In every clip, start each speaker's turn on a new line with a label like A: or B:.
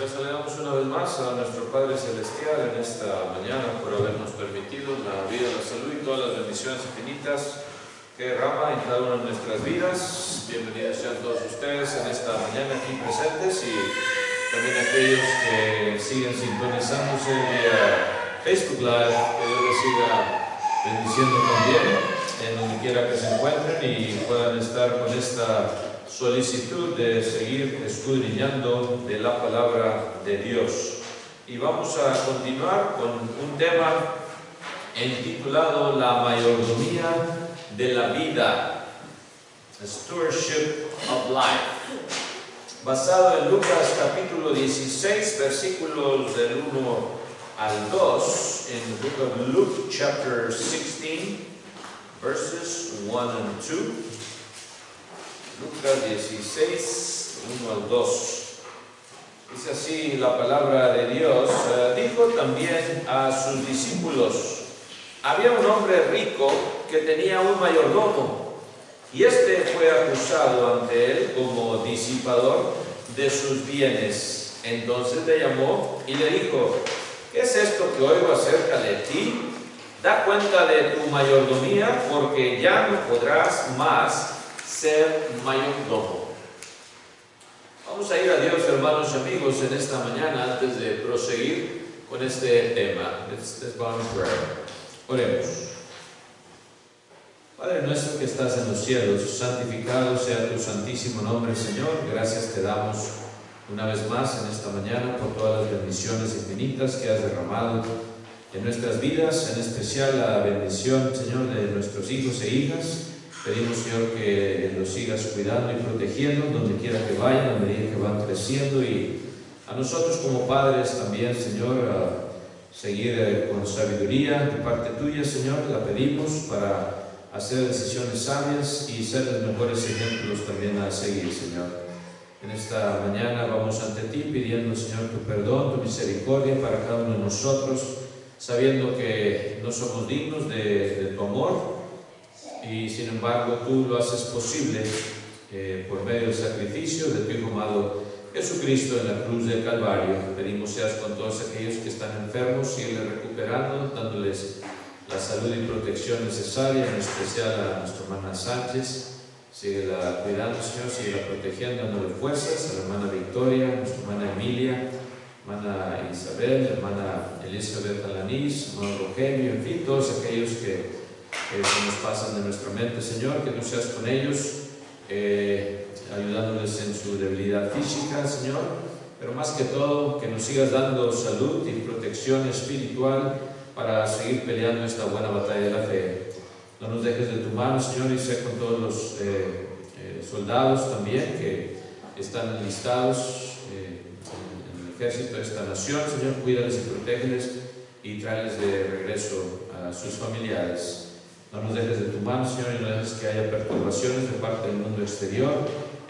A: Les alegramos una vez más a nuestro Padre Celestial en esta mañana por habernos permitido la vida, la salud y todas las bendiciones infinitas que derrama en cada una de nuestras vidas. Bienvenidos sean todos ustedes en esta mañana aquí presentes y también aquellos que siguen sintonizándose vía Facebook Live. Que Dios les siga bendiciendo también en donde quiera que se encuentren y puedan estar con esta solicitud de seguir escudriñando de la palabra de Dios. Y vamos a continuar con un tema intitulado La mayordomía de la vida, Stewardship of Life, basado en Lucas capítulo 16 versículos del 1 al 2, en the book of Luke chapter 16 verses 1 and 2. Lucas 16, 1 al 2. Dice así la palabra de Dios. Dijo también a sus discípulos: había un hombre rico que tenía un mayordomo, y este fue acusado ante él como disipador de sus bienes. Entonces le llamó y le dijo: ¿qué es esto que oigo acerca de ti? Da cuenta de tu mayordomía, porque ya no podrás más ser mayordomo. Vamos a ir a Dios, hermanos y amigos, en esta mañana antes de proseguir con este tema. Let's bow in prayer. Oremos. Padre nuestro que estás en los cielos, santificado sea tu santísimo nombre, Señor. Gracias te damos una vez más en esta mañana por todas las bendiciones infinitas que has derramado en nuestras vidas, en especial la bendición, Señor, de nuestros hijos e hijas. Pedimos, Señor, que los sigas cuidando y protegiendo donde quiera que vayan, a medida que van creciendo, y a nosotros como padres también, Señor, a seguir con sabiduría de parte tuya, Señor. La pedimos para hacer decisiones sabias y ser los mejores ejemplos también a seguir, Señor. En esta mañana vamos ante ti pidiendo, Señor, tu perdón, tu misericordia para cada uno de nosotros, sabiendo que no somos dignos de tu amor. Y sin embargo tú lo haces posible por medio del sacrificio de tu Hijo amado Jesucristo en la cruz del Calvario. Pedimos seas con todos aquellos que están enfermos, sígueles recuperando, dándoles la salud y protección necesaria, en especial a nuestra hermana Sánchez. Síguela cuidando, Señor, síguela protegiendo, dándole fuerzas a la hermana Victoria, a nuestra hermana Emilia, hermana Isabel, hermana Elizabeth Alanís, hermano Rogelio, en fin, todos aquellos que se nos pasan de nuestra mente, Señor. Que tú seas con ellos, ayudándoles en su debilidad física, Señor, pero más que todo que nos sigas dando salud y protección espiritual para seguir peleando esta buena batalla de la fe. No nos dejes de tu mano, Señor, y sé con todos los soldados también que están enlistados en el ejército de esta nación, Señor. Cuídales y protégeles y tráeles de regreso a sus familiares. No nos dejes de tu mano, Señor, y no dejes que haya perturbaciones de parte del mundo exterior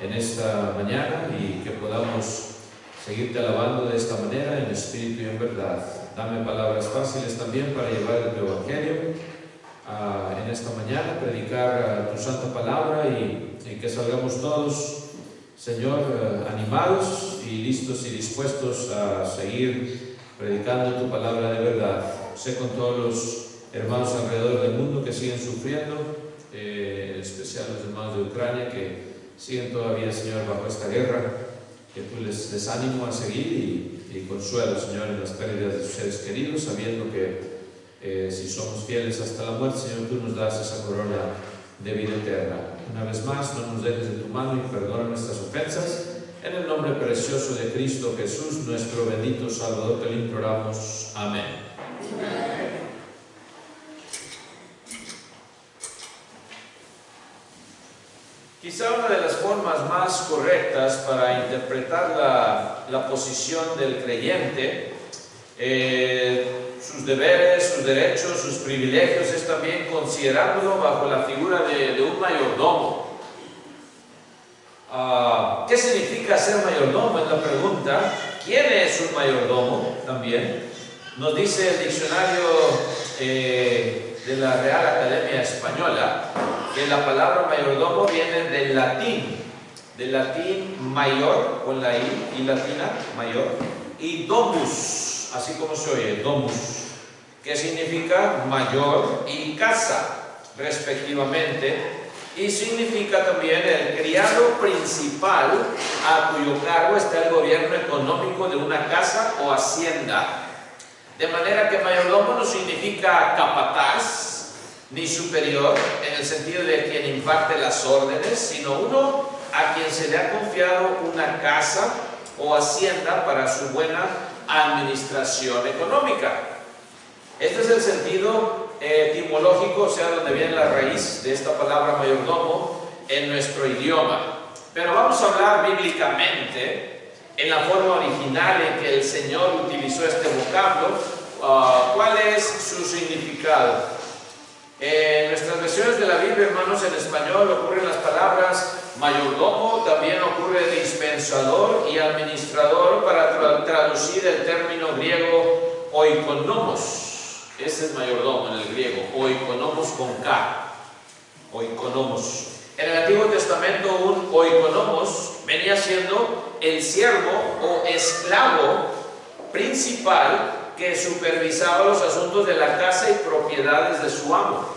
A: en esta mañana, y que podamos seguirte alabando de esta manera en espíritu y en verdad. Dame palabras fáciles también para llevar el Evangelio en esta mañana, predicar tu santa palabra, y que salgamos todos, Señor, animados y listos y dispuestos a seguir predicando tu palabra de verdad. Sé con todos los hermanos alrededor del mundo que siguen sufriendo, en especial los hermanos de Ucrania que siguen todavía, Señor, bajo esta guerra. Que tú les des ánimo a seguir y consuelo, Señor, en las pérdidas de sus seres queridos, sabiendo que si somos fieles hasta la muerte, Señor, tú nos das esa corona de vida eterna. Una vez más, no nos dejes de tu mano y perdona nuestras ofensas. En el nombre precioso de Cristo Jesús, nuestro bendito Salvador, te lo imploramos. Amén. Quizá una de las formas más correctas para interpretar la posición del creyente, sus deberes, sus derechos, sus privilegios, es también considerándolo bajo la figura de un mayordomo. ¿Qué significa ser mayordomo? Es la pregunta. ¿Quién es un mayordomo? También nos dice el diccionario de la Real Academia Española que la palabra mayordomo viene del latín mayor, con la I latina, mayor, y domus, así como se oye, domus, que significa mayor y casa, respectivamente, y significa también el criado principal a cuyo cargo está el gobierno económico de una casa o hacienda. De manera que mayordomo no significa capataz ni superior en el sentido de quien imparte las órdenes, sino uno a quien se le ha confiado una casa o hacienda para su buena administración económica. Este es el sentido etimológico, o sea, donde viene la raíz de esta palabra mayordomo en nuestro idioma. Pero vamos a hablar bíblicamente en la forma original en que el Señor utilizó este vocablo. ¿Cuál es su significado? En nuestras versiones de la Biblia, hermanos, en español ocurren las palabras mayordomo, también ocurre dispensador y administrador para traducir el término griego oikonomos. Ese es mayordomo en el griego, oikonomos con K, oikonomos. En el Antiguo Testamento un oikonomos venía siendo el siervo o esclavo principal que supervisaba los asuntos de la casa y propiedades de su amo.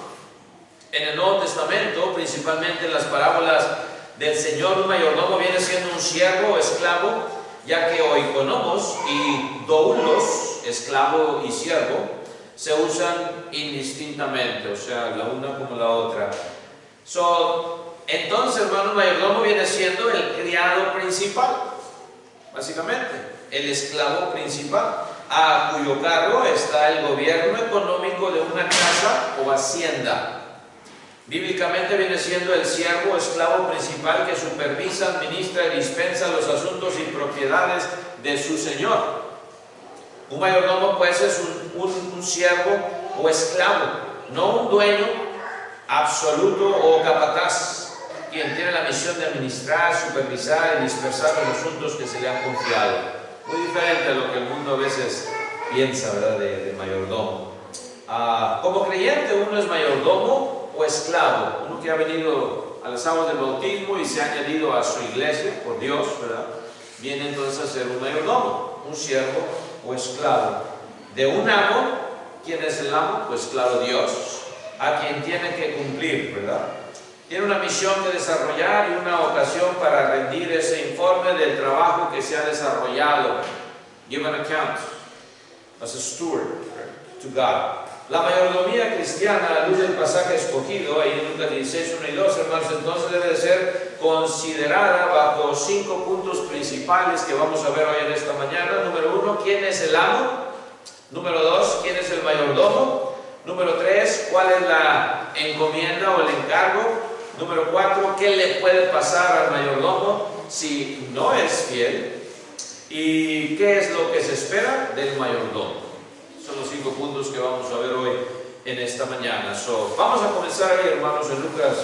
A: En el Nuevo Testamento, principalmente en las parábolas del Señor, un mayordomo viene siendo un siervo o esclavo, ya que oikonomos y doulos, esclavo y siervo, se usan indistintamente, o sea, la una como la otra. Entonces, hermano, mayordomo viene siendo el criado principal, básicamente, el esclavo principal, a cuyo cargo está el gobierno económico de una casa o hacienda. Bíblicamente viene siendo el siervo o esclavo principal que supervisa, administra y dispensa los asuntos y propiedades de su señor. Un mayordomo pues es un siervo o esclavo, no un dueño absoluto o capataz, quien tiene la misión de administrar, supervisar y dispersar los asuntos que se le han confiado. Muy diferente a lo que el mundo a veces piensa, ¿verdad?, de mayordomo. Como creyente uno es mayordomo o esclavo, uno que ha venido a las aguas del bautismo y se ha añadido a su iglesia por Dios, ¿verdad?, viene entonces a ser un mayordomo, un siervo o esclavo de un amo. ¿Quién es el amo? Pues claro, Dios, a quien tiene que cumplir, ¿verdad? Tiene una misión que desarrollar y una ocasión para rendir ese informe del trabajo que se ha desarrollado. Give an account as a steward to God. La mayordomía cristiana, a la luz del pasaje escogido, ahí en Lucas 16, 1 y 2, hermanos, entonces debe de ser considerada bajo 5 puntos principales que vamos a ver hoy en esta mañana. Número 1, ¿quién es el amo? Número 2, ¿quién es el mayordomo? Número 3, ¿cuál es la encomienda o el encargo? Número 4, ¿qué le puede pasar al mayordomo si no es fiel? ¿Y qué es lo que se espera del mayordomo? Son los 5 puntos que vamos a ver hoy en esta mañana. Vamos a comenzar ahí, hermanos, en Lucas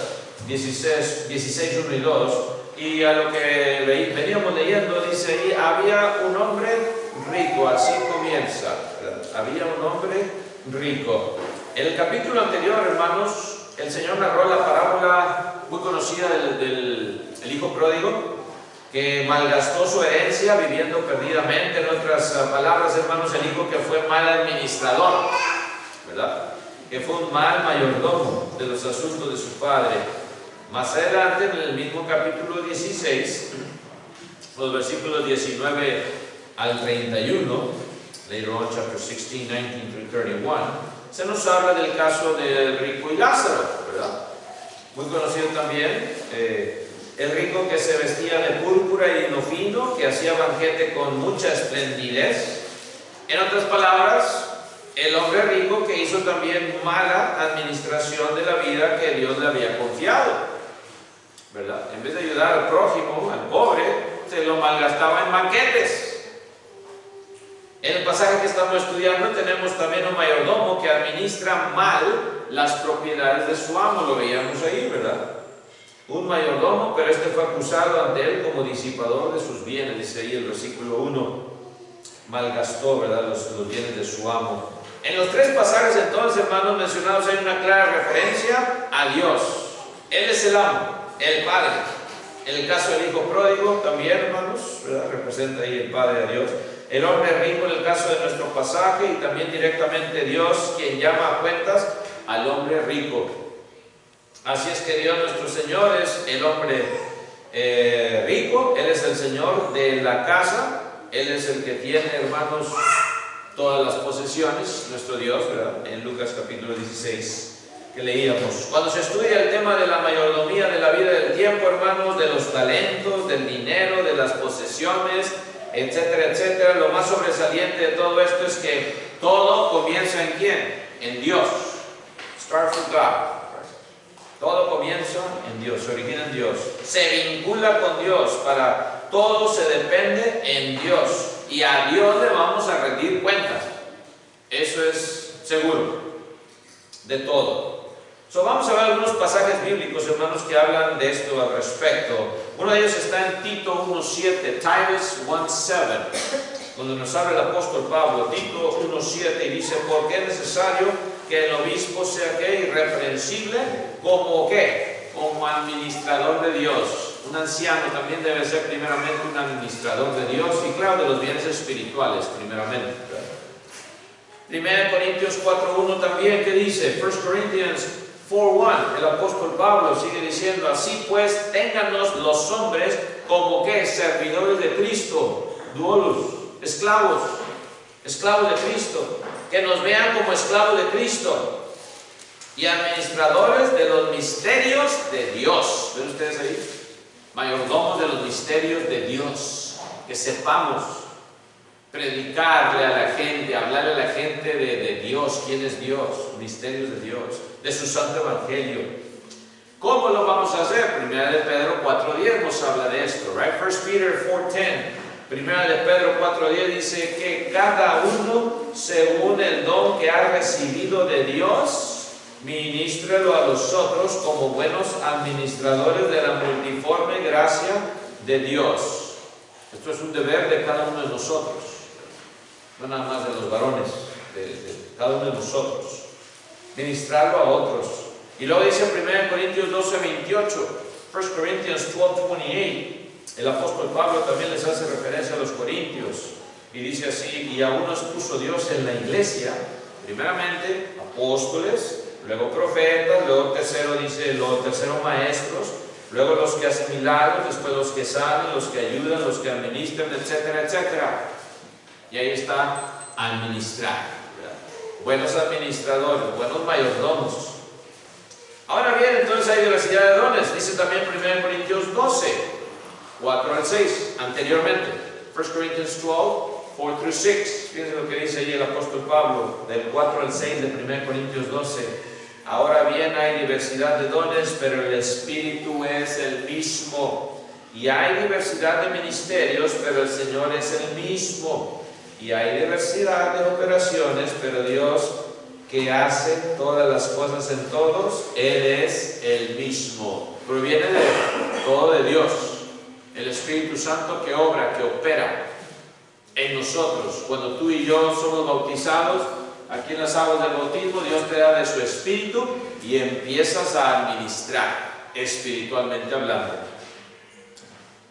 A: 16, 1 y 2. Y a lo que veníamos leyendo, dice ahí, había un hombre rico, así comienza, ¿verdad? Había un hombre rico. En el capítulo anterior, hermanos, el Señor narró la parábola muy conocida del hijo pródigo, que malgastó su herencia viviendo perdidamente. En otras palabras, hermanos, el hijo que fue mal administrador, ¿verdad?, que fue un mal mayordomo de los asuntos de su padre. Más adelante, en el mismo capítulo 16, los versículos 19 al 31, later on, chapter 16, 19 through 31, se nos habla del caso del rico y Lázaro, ¿verdad? Muy conocido también, el rico que se vestía de púrpura y lino fino, que hacía banquete con mucha esplendidez. En otras palabras, el hombre rico que hizo también mala administración de la vida que Dios le había confiado, ¿verdad? En vez de ayudar al prójimo, al pobre, se lo malgastaba en banquetes. En el pasaje que estamos estudiando tenemos también un mayordomo que administra mal las propiedades de su amo. Lo veíamos ahí, ¿verdad? Un mayordomo, pero este fue acusado ante él como disipador de sus bienes. Dice ahí el versículo 1, malgastó, ¿verdad?, los bienes de su amo. En los 3 pasajes entonces, hermanos, mencionados, hay una clara referencia a Dios. Él es el amo, el Padre. En el caso del hijo pródigo también, hermanos, ¿verdad?, representa ahí el Padre a Dios. el hombre rico en el caso de nuestro pasaje y también directamente Dios quien llama a cuentas al hombre rico. Así es que Dios nuestro Señor es el hombre rico, Él es el Señor de la casa, Él es el que tiene, hermanos, todas las posesiones, nuestro Dios, ¿verdad? En Lucas capítulo 16 que leíamos. Cuando se estudia el tema de la mayordomía de la vida del tiempo, hermanos, de los talentos, del dinero, de las posesiones, etcétera, etcétera, lo más sobresaliente de todo esto es que todo comienza en ¿quién? En Dios. Start with God. Todo comienza en Dios, se origina en Dios, se vincula con Dios, para todo se depende en Dios y a Dios le vamos a rendir cuentas, eso es seguro, de todo. Vamos a ver algunos pasajes bíblicos, hermanos, que hablan de esto al respecto. Uno de ellos está en Tito 1.7, Titus 1.7, donde nos habla el apóstol Pablo, Tito 1.7, y dice, porque es necesario que el obispo sea ¿qué? Irreprensible, como ¿qué? Como administrador de Dios. Un anciano también debe ser primeramente un administrador de Dios y claro, de los bienes espirituales primeramente. 1 Corintios 4.1 también, ¿qué dice? 1 Corinthians 4.1, el apóstol Pablo sigue diciendo, así pues, téngannos los hombres como ¿qué? Servidores de Cristo, doulos, esclavos de Cristo, que nos vean como esclavos de Cristo y administradores de los misterios de Dios. ¿Ven ustedes ahí? Mayordomos de los misterios de Dios, que sepamos predicarle a la gente, hablarle a la gente de Dios, quién es Dios, misterios de Dios, de su santo evangelio. ¿Cómo lo vamos a hacer? Primera de Pedro 4.10 nos habla de esto, right? 1 Peter 4.10. Primera de Pedro 4.10 dice que cada uno, según el don que ha recibido de Dios, ministrelo a los otros como buenos administradores de la multiforme gracia de Dios. Esto es un deber de cada uno de nosotros, no nada más de los varones, de cada uno de nosotros. Ministrarlo a otros. Y luego dice en 1 Corintios 12.28, 1 Corinthians 12.28, el apóstol Pablo también les hace referencia a los corintios y dice así, y aún nos puso Dios en la iglesia, primeramente apóstoles, luego profetas, luego tercero maestros, luego los que hacen milagros, después los que saben, los que ayudan, los que administran, etcétera, etcétera. Y ahí está administrar, ¿verdad? Buenos administradores, buenos mayordomos. Ahora bien, entonces hay diversidad de dones, dice también 1 Corintios 12, 4 al 6, anteriormente, 1 Corinthians 12, 4 through 6, fíjense lo que dice allí el apóstol Pablo, del 4 al 6 de 1 Corintios 12, ahora bien hay diversidad de dones, pero el Espíritu es el mismo, y hay diversidad de ministerios, pero el Señor es el mismo, y hay diversidad de operaciones, pero Dios que hace todas las cosas en todos, Él es el mismo, proviene de todo de Dios. El Espíritu Santo que obra, que opera en nosotros. Cuando tú y yo somos bautizados, aquí en las aguas del bautismo, Dios te da de su Espíritu y empiezas a administrar, espiritualmente hablando.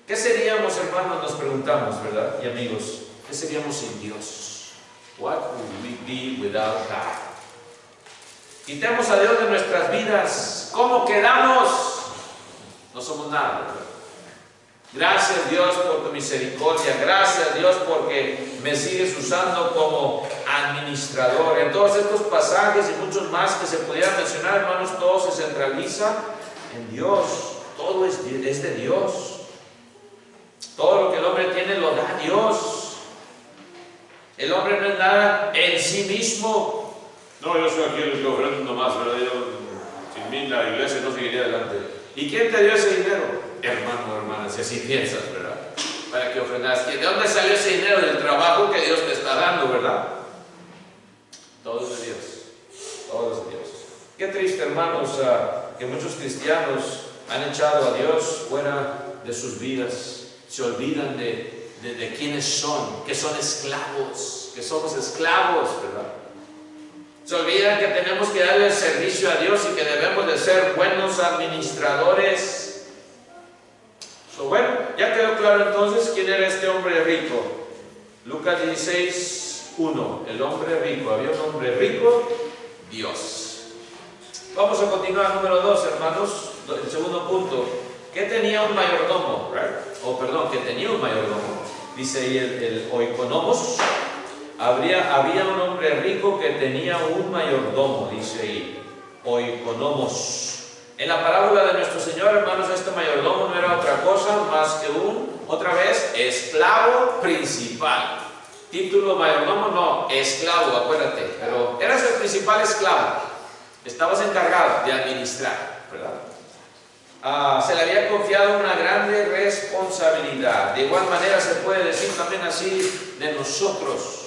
A: ¿Qué seríamos, hermanos? Nos preguntamos, ¿verdad? Y amigos, ¿qué seríamos sin Dios? What would we be without God? Quitemos a Dios de nuestras vidas. ¿Cómo quedamos? No somos nada, ¿verdad? Gracias Dios por tu misericordia, gracias Dios porque me sigues usando como administrador. En todos estos pasajes y muchos más que se pudieran mencionar, hermanos, todo se centraliza en Dios, todo es de Dios. Todo lo que el hombre tiene lo da Dios. El hombre no es nada en sí mismo. No, yo soy aquí el que ofrendo nomás, ¿verdad? Sin mí la iglesia no seguiría adelante. ¿Y quién te dio ese dinero? Hermano, hermana, si así piensas, ¿verdad? Para que ofrendas. ¿De dónde salió ese dinero? Del trabajo que Dios te está dando, ¿verdad? Todo es de Dios. Todo es de Dios. Qué triste, hermanos, que muchos cristianos han echado a Dios fuera de sus vidas. Se olvidan de quiénes son, que son esclavos, que somos esclavos, ¿verdad? Se olvidan que tenemos que darle el servicio a Dios y que debemos de ser buenos administradores. Bueno, ya quedó claro entonces quién era este hombre rico. Lucas 16:1. El hombre rico. Había un hombre rico, Dios. Vamos a continuar, número 2, hermanos. El segundo punto. ¿Qué tenía un mayordomo? Que tenía un mayordomo. Dice ahí el oikonomos. Había un hombre rico que tenía un mayordomo, dice ahí. Oikonomos. En la parábola de nuestro Señor, hermanos, este mayordomo no era otra cosa más que otra vez, esclavo principal. Título mayordomo, no, esclavo, acuérdate. Pero eras el principal esclavo. Estabas encargado de administrar, ¿verdad? Se le había confiado una grande responsabilidad. De igual manera se puede decir también así de nosotros.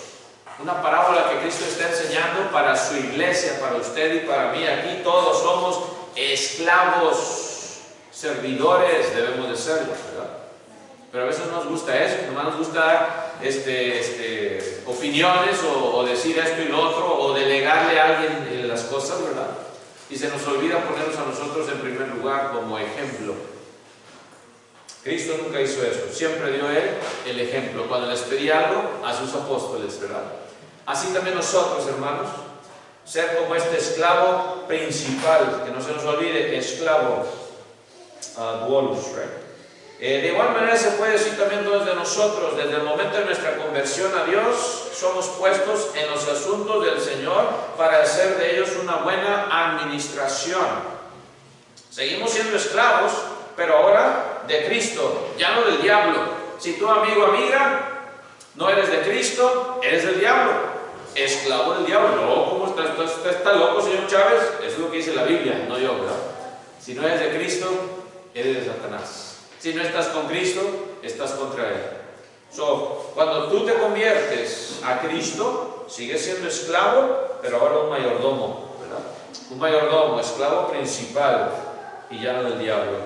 A: Una parábola que Cristo está enseñando para su iglesia, para usted y para mí. Aquí todos somos esclavos, servidores, debemos de serlo, ¿verdad? Pero a veces no nos gusta eso, nomás nos gusta dar opiniones o decir esto y lo otro, o delegarle a alguien las cosas, ¿verdad? Y se nos olvida ponernos a nosotros en primer lugar como ejemplo. Cristo nunca hizo eso, siempre dio Él el ejemplo. Cuando les pedía algo a sus apóstoles, ¿verdad? Así también nosotros, hermanos, ser como este esclavo principal, que no se nos olvide, esclavo, duolus, right? De igual manera se puede decir también de nosotros, desde el momento de nuestra conversión a Dios, somos puestos en los asuntos del Señor para hacer de ellos una buena administración. Seguimos siendo esclavos, pero ahora de Cristo, ya no del diablo. Si tú, amigo o amiga, no eres de Cristo, eres del diablo. Esclavo del diablo. No, ¿cómo está loco, señor Chávez? Eso es lo que dice la Biblia, no yo, ¿verdad? Si no eres de Cristo, eres de Satanás. Si no estás con Cristo, estás contra Él. Cuando tú te conviertes a Cristo, sigues siendo esclavo, pero ahora un mayordomo, ¿verdad? Un mayordomo, esclavo principal, y ya no del diablo.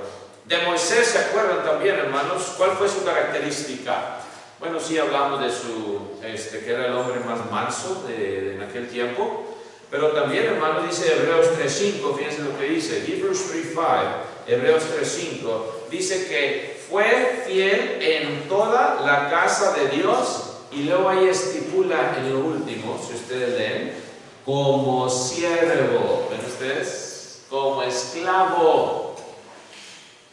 A: De Moisés, ¿se acuerdan también, hermanos? ¿Cuál fue su característica? Bueno, sí hablamos de que era el hombre más manso en aquel tiempo, pero también, hermanos, dice Hebreos 3:5, fíjense lo que dice, Hebrews 3:5, Hebreos 3:5, dice que fue fiel en toda la casa de Dios, y luego ahí estipula en lo último, si ustedes leen, como siervo, ¿ven ustedes? Como esclavo.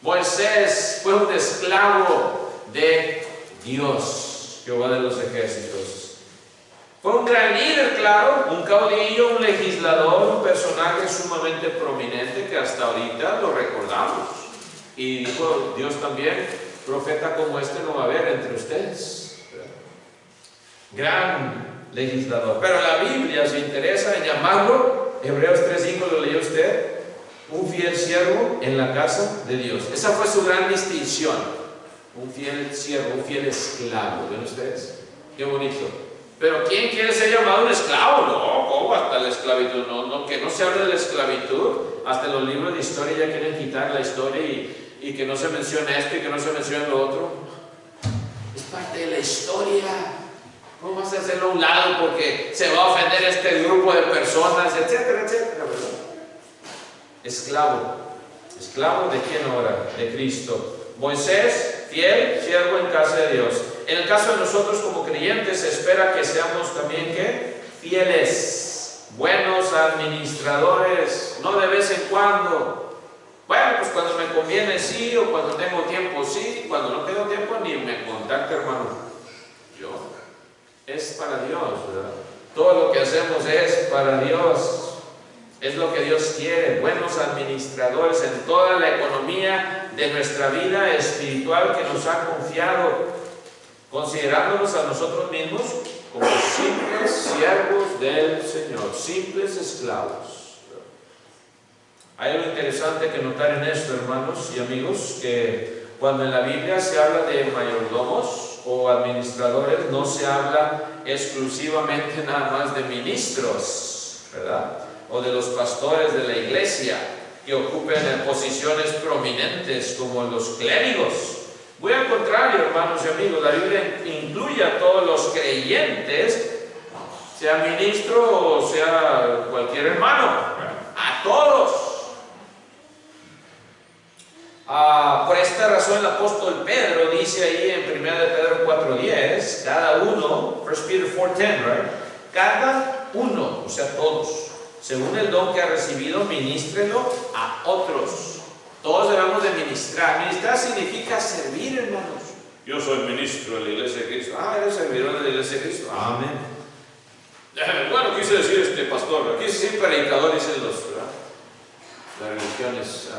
A: Moisés fue un esclavo de Dios, Jehová de los ejércitos. Fue un gran líder, claro, un caudillo, un legislador, un personaje sumamente prominente que hasta ahorita lo recordamos. Y dijo Dios también, profeta como este no va a haber entre ustedes. Gran legislador. Pero la Biblia se interesa en llamarlo, Hebreos 3:5 lo leyó usted, un fiel siervo en la casa de Dios. Esa fue su gran distinción. Un fiel siervo, un fiel esclavo. ¿Ven ustedes? Qué bonito. Pero ¿quién quiere ser llamado un esclavo? No, ¿cómo? Hasta la esclavitud. No, que no se hable de la esclavitud. Hasta en los libros de historia ya quieren quitar la historia y que no se mencione esto y que no se mencione lo otro. Es parte de la historia. ¿Cómo vas a hacerlo a un lado porque se va a ofender este grupo de personas, etcétera, etcétera, ¿verdad? Esclavo. ¿Esclavo de quién ahora? De Cristo. Moisés, fiel, siervo en casa de Dios. En el caso de nosotros como creyentes se espera que seamos también ¿qué? Fieles, buenos administradores, no de vez en cuando. Bueno, pues cuando me conviene sí, o cuando tengo tiempo sí, cuando no tengo tiempo ni me contacte, hermano. Yo, es para Dios, ¿verdad? Todo lo que hacemos es para Dios. Es lo que Dios quiere, buenos administradores en toda la economía de nuestra vida espiritual que nos ha confiado, considerándonos a nosotros mismos como simples siervos del Señor, simples esclavos. Hay algo interesante que notar en esto, hermanos y amigos, que cuando en la Biblia se habla de mayordomos o administradores, no se habla exclusivamente nada más de ministros, ¿verdad? O de los pastores de la iglesia que ocupen posiciones prominentes como los clérigos. Muy al contrario, hermanos y amigos, la Biblia incluye a todos los creyentes, sea ministro o sea cualquier hermano, a todos. Por esta razón el apóstol Pedro dice ahí en 1 de Pedro 4:10, cada uno, 1 Peter 4:10, right? Cada uno, o sea todos, según el don que ha recibido, ministrelo a otros. Todos debemos de ministrar. Ministrar significa servir, hermanos. Yo soy ministro de la Iglesia de Cristo. Eres servidor de la Iglesia de Cristo. Amén. Bueno, quise decir pastor, quise decir predicador, dicen las religiones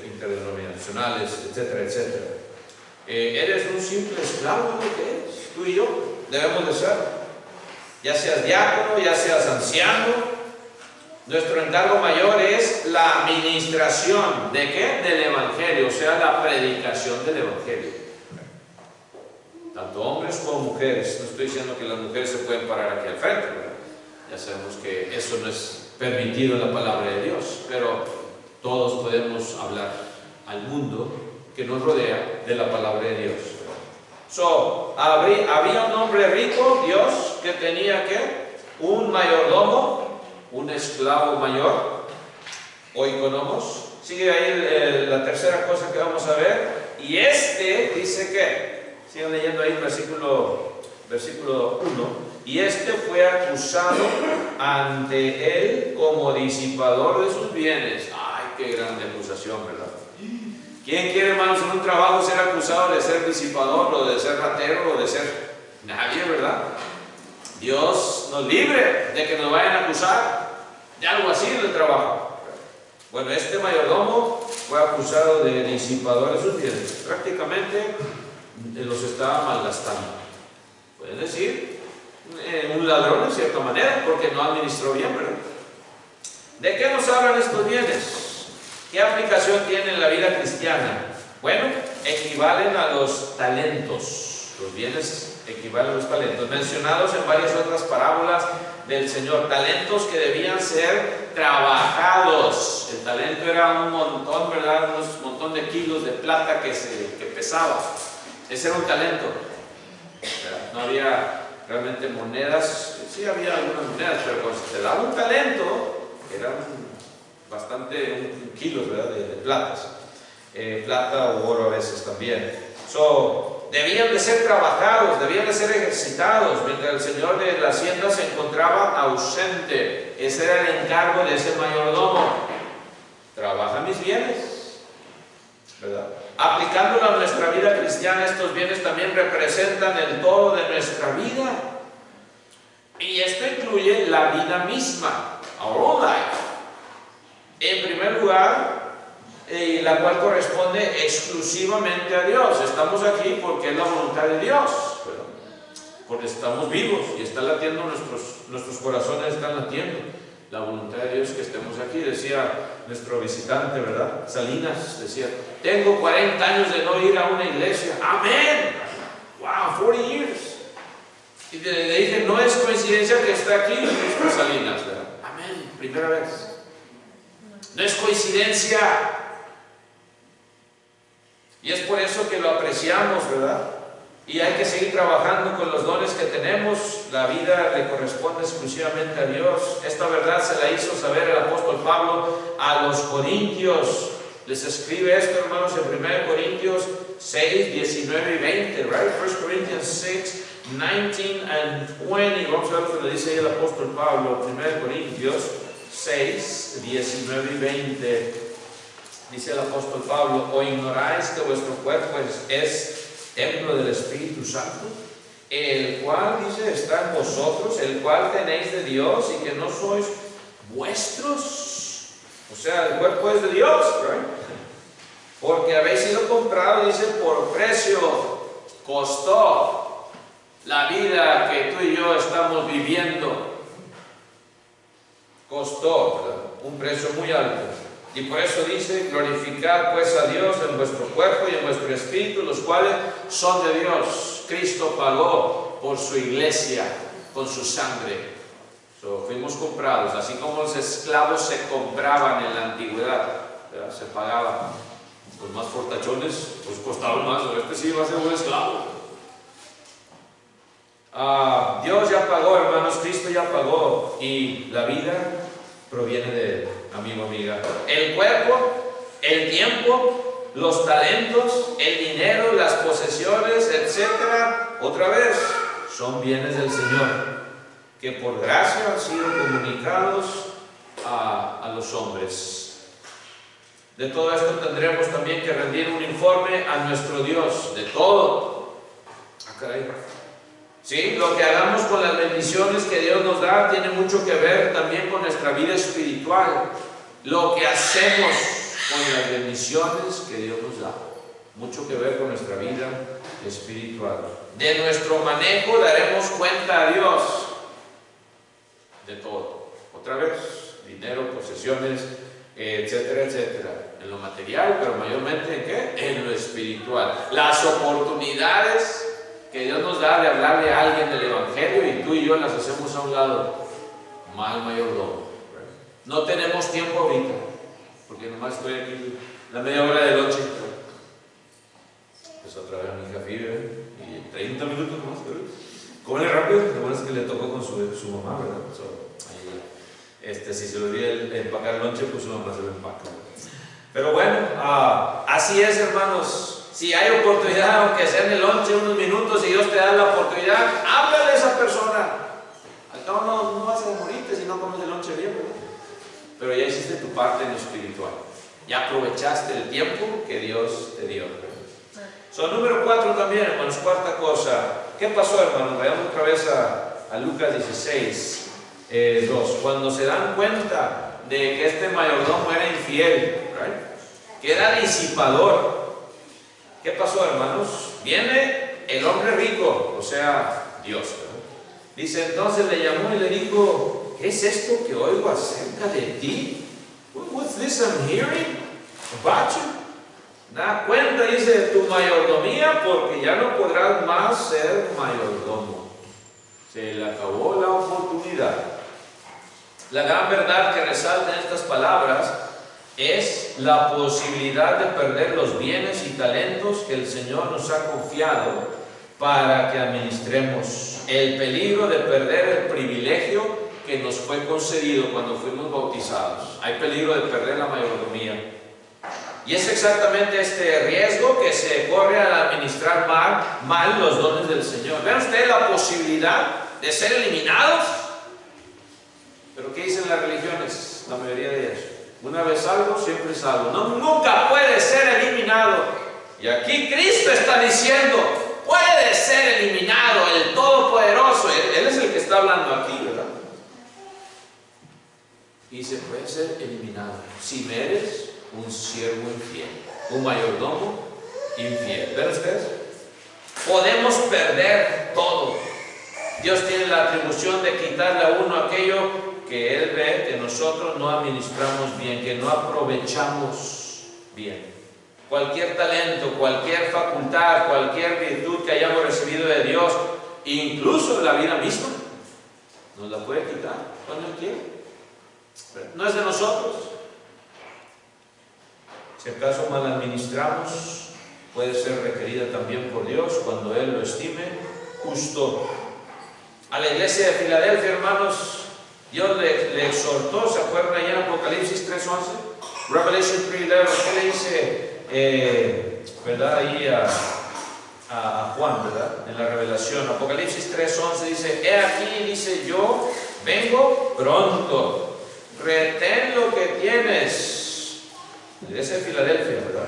A: interdenominacionales, etcétera, etcétera. Eres un simple esclavo de lo que eres. Tú y yo debemos de ser. Ya seas diácono, ya seas anciano. Nuestro encargo mayor es la administración. ¿De qué? Del Evangelio, o sea, la predicación del Evangelio. Tanto hombres como mujeres. No estoy diciendo que las mujeres se pueden parar aquí al frente, ¿verdad? Ya sabemos que eso no es permitido en la palabra de Dios, pero todos podemos hablar al mundo que nos rodea de la palabra de Dios. Había un hombre rico, Dios, que tenía un mayordomo, un esclavo mayor, oikonomos. Sigue ahí la tercera cosa que vamos a ver. Y dice que, sigan leyendo ahí el versículo 1. Y fue acusado ante él como disipador de sus bienes. Ay, qué grande acusación, ¿verdad? ¿Quién quiere, hermanos, en un trabajo ser acusado de ser disipador o de ser ratero o de ser nadie, verdad? Dios nos libre de que nos vayan a acusar de algo así en el trabajo. Bueno, este mayordomo fue acusado de disipador de sus bienes. Prácticamente los estaba malgastando. Pueden decir un ladrón en cierta manera, porque no administró bien, ¿verdad? ¿De qué nos hablan estos bienes? ¿Qué aplicación tienen en la vida cristiana? Bueno, equivalen a los talentos. Los bienes equivalen a los talentos, mencionados en varias otras parábolas del Señor. Talentos que debían ser trabajados. El talento era un montón, ¿verdad? Un montón de kilos de plata que pesaba. Ese era un talento. No había realmente monedas. Sí había algunas monedas, pero cuando se te daba un talento, eran bastante, un kilos, ¿verdad? de platas. Plata o oro a veces también. Debían de ser trabajados, debían de ser ejercitados, mientras el señor de la hacienda se encontraba ausente. Ese era el encargo de ese mayordomo. Trabaja mis bienes, ¿verdad? Aplicándolo a nuestra vida cristiana, estos bienes también representan el todo de nuestra vida. Y esto incluye la vida misma, our own life. En primer lugar, la cual corresponde exclusivamente a Dios. Estamos aquí porque es la voluntad de Dios, ¿verdad? Porque estamos vivos y está latiendo, nuestros corazones están latiendo. La voluntad de Dios es que estemos aquí. Decía nuestro visitante, ¿verdad? Salinas, decía, tengo 40 años de no ir a una iglesia. ¡Amén! ¡Wow! 40 years. Y le dije, no es coincidencia que esté aquí nuestro Salinas, ¿verdad? Amén, primera vez. No es coincidencia. Y es por eso que lo apreciamos, ¿verdad? Y hay que seguir trabajando con los dones que tenemos. La vida le corresponde exclusivamente a Dios. Esta verdad se la hizo saber el apóstol Pablo a los corintios. Les escribe esto, hermanos, en 1 Corintios 6, 19 y 20, right? 1 Corinthians 6, 19 and 20. Vamos a ver lo que le dice ahí el apóstol Pablo, 1 Corintios 6, 19 y 20. Dice el apóstol Pablo, ¿o ignoráis que vuestro cuerpo es templo del Espíritu Santo, el cual, dice, está en vosotros, el cual tenéis de Dios y que no sois vuestros? O sea, el cuerpo es de Dios, right? Porque habéis sido comprados, dice, por precio. Costó la vida que tú y yo estamos viviendo. Costó, ¿verdad? Un precio muy alto. Y por eso dice, glorificad pues a Dios en vuestro cuerpo y en vuestro espíritu, los cuales son de Dios. Cristo pagó por su iglesia con su sangre. Fuimos comprados, así como los esclavos se compraban en la antigüedad, ¿verdad? Se pagaban. Los más fortachones, pues costaban más. Sí va a ser un esclavo. Dios ya pagó, hermanos, Cristo ya pagó, y la vida proviene de Él, amigo, amiga. El cuerpo El tiempo, los talentos, el dinero, las posesiones, etcétera, otra vez, son bienes del Señor, que por gracia han sido comunicados a los hombres. De todo esto tendremos también que rendir un informe a nuestro Dios, de todo. Caray. Sí, lo que hagamos con las bendiciones que Dios nos da tiene mucho que ver también con nuestra vida espiritual. Lo que hacemos con las bendiciones que Dios nos da, mucho que ver con nuestra vida espiritual. De nuestro manejo daremos cuenta a Dios de todo. Otra vez, dinero, posesiones, etcétera, etcétera. En lo material, pero mayormente ¿en qué? En lo espiritual. Las oportunidades que Dios nos da de hablarle a alguien del Evangelio y tú y yo las hacemos a un lado. Mal mayordomo. No tenemos tiempo ahorita, porque nomás estoy aquí la media hora de noche. Pues otra vez mi hija vive y 30 minutos más. Come rápido, lo bueno es que le tocó con su mamá, ¿verdad? Si se le olvida empacar el lonche, pues su mamá se lo empaca. Pero bueno, así es, hermanos. Si hay oportunidad, aunque sea en el lonche unos minutos, y Dios te da la oportunidad, háblale a esa persona. Al cabo no vas a morirte si no comes el lonche bien, ¿verdad? Pero ya hiciste tu parte en lo espiritual. Ya aprovechaste el tiempo que Dios te dio. Número 4 también, hermanos, cuarta cosa. ¿Qué pasó, hermanos? Vayamos otra vez a Lucas 16, 2. Cuando se dan cuenta de que este mayordomo era infiel, que era disipador. ¿Qué pasó, hermanos? Viene el hombre rico, o sea, Dios, ¿verdad? Dice, entonces le llamó y le dijo, ¿qué es esto que oigo acerca de ti? What's this I'm hearing about you? Da cuenta, dice, de tu mayordomía, porque ya no podrás más ser mayordomo. Se le acabó la oportunidad. La gran verdad que resalta en estas palabras es la posibilidad de perder los bienes y talentos que el Señor nos ha confiado para que administremos. El peligro de perder el privilegio que nos fue concedido cuando fuimos bautizados. Hay peligro de perder la mayordomía. Y es exactamente este riesgo que se corre al administrar mal los dones del Señor. ¿Ven ustedes la posibilidad de ser eliminados? ¿Pero qué dicen las religiones? La mayoría de ellas. Una vez salvo, siempre salvo. No, nunca puede ser eliminado. Y aquí Cristo está diciendo, puede ser eliminado el Todopoderoso. Él es el que está hablando aquí, ¿verdad? Y se puede ser eliminado si me eres un siervo infiel, un mayordomo infiel. ¿Ven ustedes? Podemos perder todo. Dios tiene la atribución de quitarle a uno aquello que Él ve que nosotros no administramos bien, que no aprovechamos bien. Cualquier talento, cualquier facultad, cualquier virtud que hayamos recibido de Dios, incluso la vida misma, nos la puede quitar cuando Él quiere. No es de nosotros. Si acaso mal administramos, puede ser requerida también por Dios cuando Él lo estime justo. A la iglesia de Filadelfia, hermanos, Dios le exhortó, ¿se acuerdan allá en Apocalipsis 3:11? Revelation 3:11, ¿qué le dice, verdad, ahí a Juan, verdad, en la revelación? Apocalipsis 3:11 dice, he aquí, dice, yo vengo pronto, retén lo que tienes. La iglesia de Filadelfia, ¿verdad?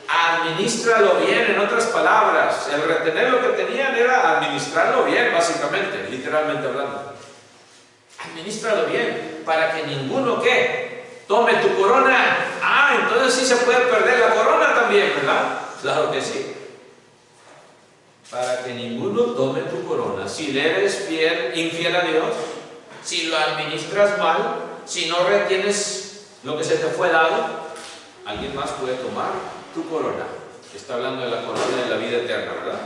A: Administralo bien, en otras palabras, el retener lo que tenían era administrarlo bien, básicamente, literalmente hablando. Administralo bien, para que ninguno, ¿qué? Tome tu corona. Entonces sí se puede perder la corona también, ¿verdad? Claro que sí. Para que ninguno tome tu corona. Si le eres infiel a Dios, si lo administras mal, si no retienes lo que se te fue dado, alguien más puede tomar tu corona. Está hablando de la corona de la vida eterna, ¿verdad?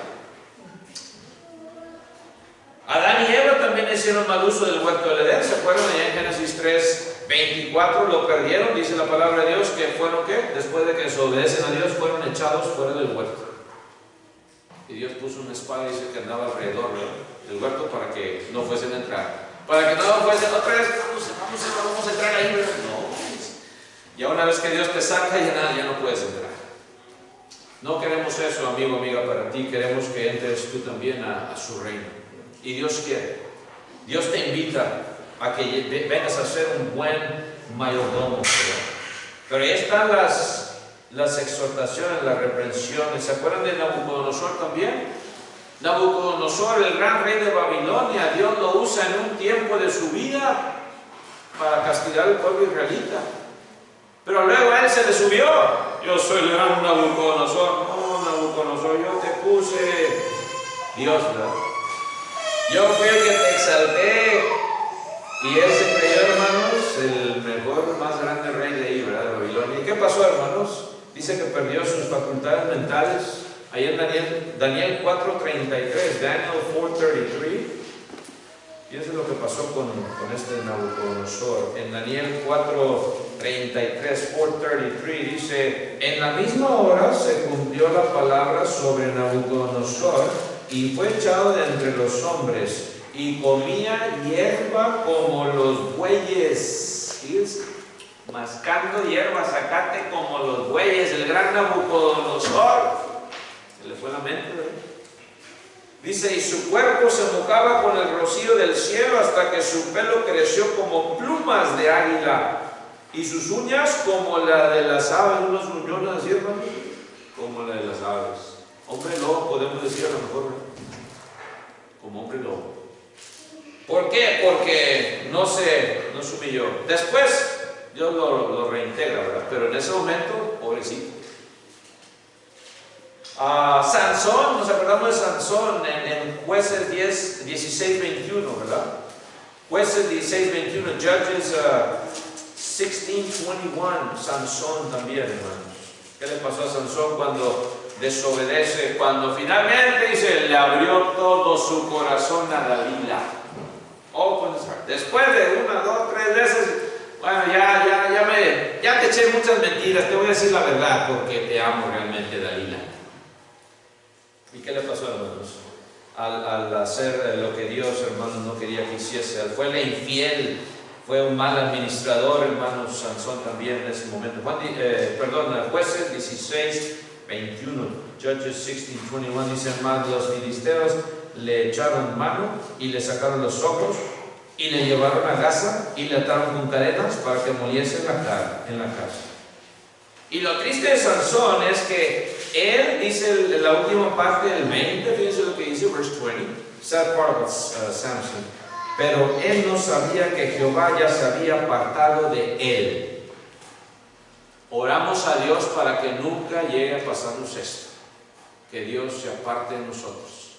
A: Adán y Eva también hicieron mal uso del huerto del Edén. ¿Se acuerdan? Allá en Génesis 3:24 lo perdieron. Dice la palabra de Dios que fueron, ¿qué? Después de que desobedecen a Dios, fueron echados fuera del huerto. Y Dios puso una espada, dice, que andaba alrededor del huerto para que no fuesen a entrar. Para que no fuesen otra vez, vamos a entrar ahí, ¿verdad? No. Ya una vez que Dios te saca, ya no puedes entrar. No queremos eso, amigo, amiga, para ti. Queremos que entres tú también a su reino. Y Dios quiere. Dios te invita a que vengas a ser un buen mayordomo. Pero ahí están las exhortaciones, las reprensiones. ¿Se acuerdan de Nabucodonosor también? Nabucodonosor, el gran rey de Babilonia, Dios lo usa en un tiempo de su vida para castigar al pueblo israelita. Pero luego a él se le subió. Yo soy el gran Nabucodonosor. No, Nabucodonosor, yo te puse Dios, ¿verdad? Yo fui el que te exalté. Y él se creyó, hermanos, el mejor, más grande rey de ahí, ¿verdad? De Babilonia. ¿Y qué pasó, hermanos? Dice que perdió sus facultades mentales. Ahí en Daniel 4:33, Daniel 4:33. Fíjense lo que pasó con este Nabucodonosor. En Daniel 4:33, 4:33 dice: en la misma hora se cumplió la palabra sobre Nabucodonosor y fue echado de entre los hombres y comía hierba como los bueyes. Fíjense, mascando hierba, zacate como los bueyes. El gran Nabucodonosor. Se le fue la mente, ¿verdad? Dice, y su cuerpo se mojaba con el rocío del cielo hasta que su pelo creció como plumas de águila y sus uñas como la de las aves. Unos gruñones así, hermano, como la de las aves. Hombre lobo, podemos decir a lo mejor, ¿verdad? Como hombre lobo. ¿Por qué? Porque no se humilló. Después Dios lo reintegra, ¿verdad? Pero en ese momento, pobrecito. Sansón, nos acordamos de Sansón en Jueces 16:21, ¿verdad? Jueces 16:21, Judges 16:21, Sansón también, hermanos. ¿Qué le pasó a Sansón cuando desobedece? Cuando finalmente, dice, le abrió todo su corazón a Dalila. Después de 1, 2, 3 veces, bueno, ya te eché muchas mentiras, te voy a decir la verdad porque te amo realmente, Dalila. ¿Y qué le pasó, hermanos? Al hacer lo que Dios, hermanos, no quería que hiciese. Fue infiel, fue un mal administrador, hermanos. Sansón también en ese momento. Jueces 16:21, Judges 16:21 dice: más los filisteos le echaron mano y le sacaron los ojos y le llevaron a Gaza y le ataron con cadenas para que muriese en la casa. Y lo triste de Sansón es que él dice en la última parte del 20, fíjense lo que dice, verse 20, sad part of Samson, pero él no sabía que Jehová ya se había apartado de él. Oramos a Dios para que nunca llegue a pasarnos esto, que Dios se aparte de nosotros.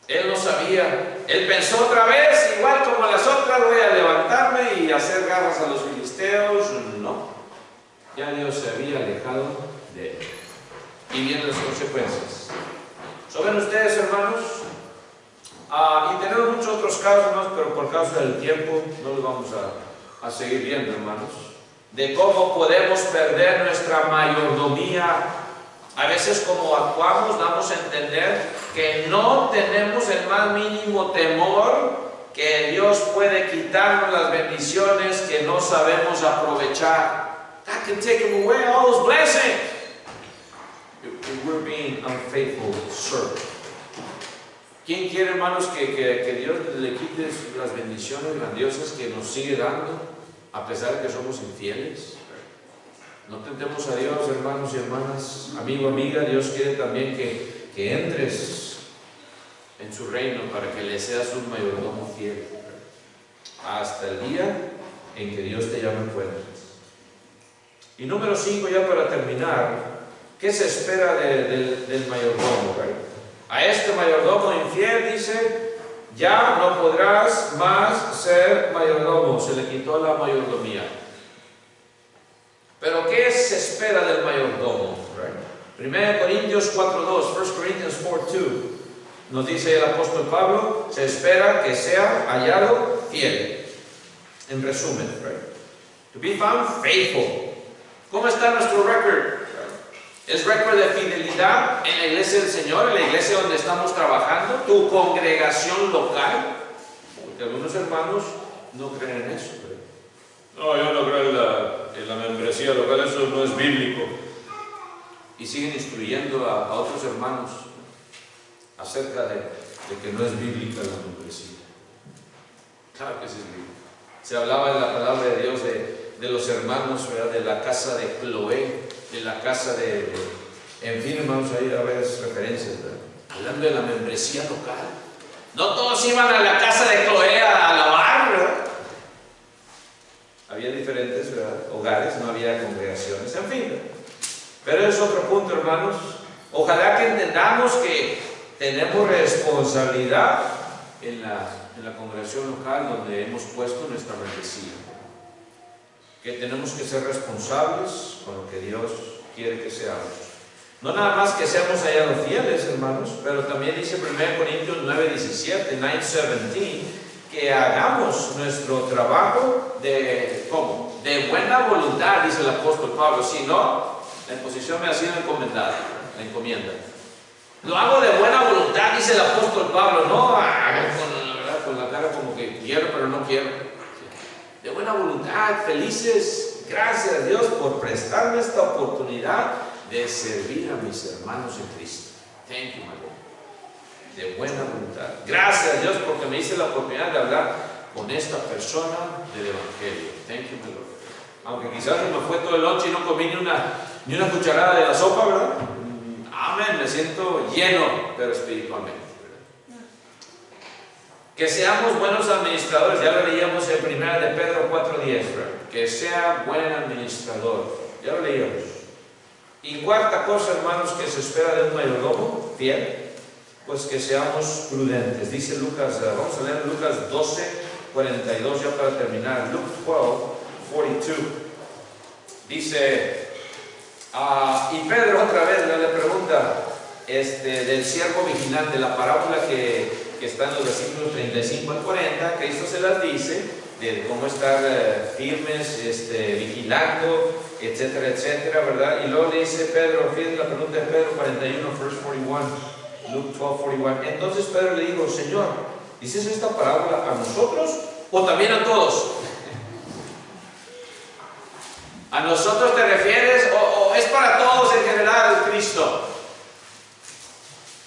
A: Él no sabía, él pensó otra vez, igual como las otras, voy a levantarme y hacer garras a los filisteos. No, ya Dios se había alejado de él. Y vienen las consecuencias. ¿Saben ustedes, hermanos? Y tenemos muchos otros casos más, pero por causa del tiempo no los vamos a seguir viendo, hermanos. De cómo podemos perder nuestra mayordomía. A veces como actuamos damos a entender que no tenemos el más mínimo temor que Dios puede quitarnos las bendiciones que no sabemos aprovechar. God can take away all those blessings if we're being unfaithful servants. ¿Quién quiere, hermanos, que Dios le quite las bendiciones grandiosas que nos sigue dando a pesar de que somos infieles? No tentemos a Dios, hermanos y hermanas, amigo, amiga. Dios quiere también que entres en su reino para que le seas un mayordomo fiel hasta el día en que Dios te llame fuera. Y número 5, ya para terminar, ¿qué se espera del mayordomo? A este mayordomo infiel dice: ya no podrás más ser mayordomo, se le quitó la mayordomía. Pero ¿qué se espera del mayordomo? 1 Corintios 4:2, 1 Corinthians 4:2, nos dice el apóstol Pablo: se espera que sea hallado fiel. En resumen, to be found faithful. ¿Cómo está nuestro récord? ¿Es récord de fidelidad en la iglesia del Señor, en la iglesia donde estamos trabajando, tu congregación local? Porque algunos hermanos no creen en eso. No, yo no creo en la la membresía local, eso no es bíblico. Y siguen instruyendo a otros hermanos acerca de que no es bíblica la membresía. Claro que sí es bíblica. Se hablaba en la palabra de Dios de los hermanos, ¿verdad? De la casa de Cloé, de la casa en fin, hermanos, ahí a ver referencias, ¿verdad? Hablando de la membresía local. No todos iban a la casa de Cloé a alabar, ¿verdad? Había diferentes, ¿verdad?, hogares, no había congregaciones, en fin, ¿verdad? Pero es otro punto, hermanos. Ojalá que entendamos que tenemos responsabilidad en la congregación local donde hemos puesto nuestra membresía. Que tenemos que ser responsables con lo que Dios quiere que seamos. No nada más que seamos hallados fieles, hermanos, pero también dice 1 Corintios 9:17, 9:17, que hagamos nuestro trabajo ¿cómo? De buena voluntad, dice el apóstol Pablo. Si no, la imposición me ha sido encomendada, la encomienda. Lo hago de buena voluntad, dice el apóstol Pablo, no con la cara como que quiero pero no quiero. De buena voluntad, felices, gracias a Dios por prestarme esta oportunidad de servir a mis hermanos en Cristo. Thank you, my Lord. De buena voluntad. Gracias a Dios porque me hice la oportunidad de hablar con esta persona del Evangelio. Thank you, my Lord. Aunque quizás no me fue todo el lunch y no comí ni una cucharada de la sopa, ¿verdad? Amén, me siento lleno, pero espiritualmente. Que seamos buenos administradores, ya lo leíamos en 1 de Pedro 4:10, que sea buen administrador, ya lo leíamos. Y cuarta cosa, hermanos, que se espera de un mayordomo fiel, pues que seamos prudentes. Dice Lucas, vamos a leer Lucas 12:42 ya para terminar. Luke 12:42 dice, y Pedro otra vez le pregunta del siervo vigilante, la parábola que está en los versículos 35 al 40, Cristo se las dice de cómo estar firmes, vigilando, etcétera, etcétera, ¿verdad? Y luego le dice Pedro, fíjense la pregunta de Pedro 41, verse 41, Luke 12:41. Entonces Pedro le dijo, Señor, ¿dices esta parábola a nosotros o también a todos? ¿A nosotros te refieres o es para todos en general, Cristo?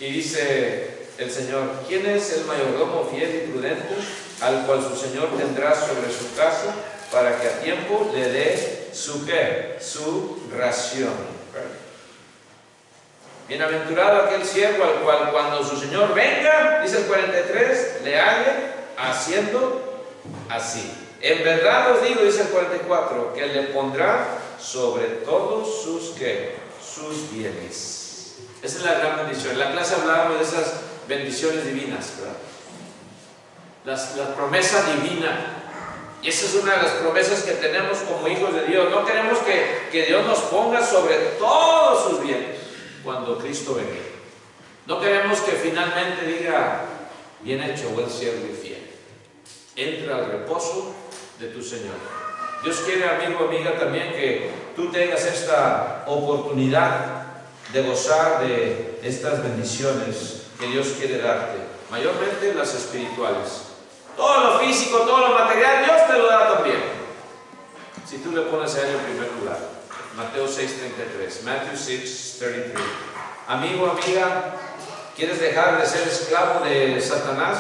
A: Y dice el Señor, ¿quién es el mayordomo fiel y prudente al cual su Señor tendrá sobre su casa para que a tiempo le dé su ¿qué? Su ración? Bienaventurado aquel siervo al cual cuando su Señor venga, dice el 43, le halle haciendo así. En verdad os digo, dice el 44, que le pondrá sobre todos sus ¿qué? Sus bienes. Esa es la gran bendición. En la clase hablábamos de esas bendiciones divinas, ¿verdad? La promesa divina. Y esa es una de las promesas que tenemos como hijos de Dios. No queremos que Dios nos ponga sobre todos sus bienes cuando Cristo venga. No queremos que finalmente diga, bien hecho, buen siervo y fiel. Entra al reposo de tu Señor. Dios quiere, amigo, amiga, también que tú tengas esta oportunidad de gozar de estas bendiciones que Dios quiere darte, mayormente las espirituales. Todo lo físico, todo lo material, Dios te lo da también, si tú le pones a Él en primer lugar. Mateo 6:33, Matthew 6:33. Amigo, amiga, ¿quieres dejar de ser esclavo de Satanás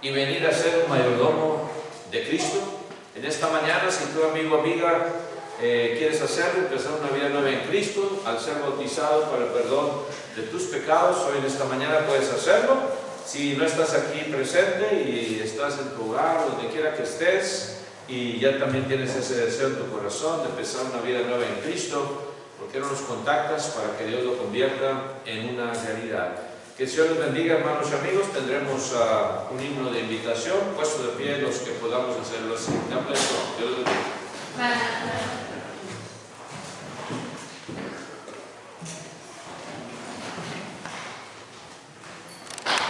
A: y venir a ser un mayordomo de Cristo? En esta mañana, si tú, amigo, amiga, quieres hacerlo, empezar una vida nueva en Cristo, al ser bautizado para el perdón de tus pecados, hoy en esta mañana puedes hacerlo. Si no estás aquí presente y estás en tu hogar, donde quiera que estés, y ya también tienes ese deseo en tu corazón de empezar una vida nueva en Cristo, ¿por qué no nos contactas para que Dios lo convierta en una realidad? Que el Señor les bendiga, hermanos y amigos. Tendremos un himno de invitación, puesto de pie los que podamos hacerlo así. Dios les bendiga.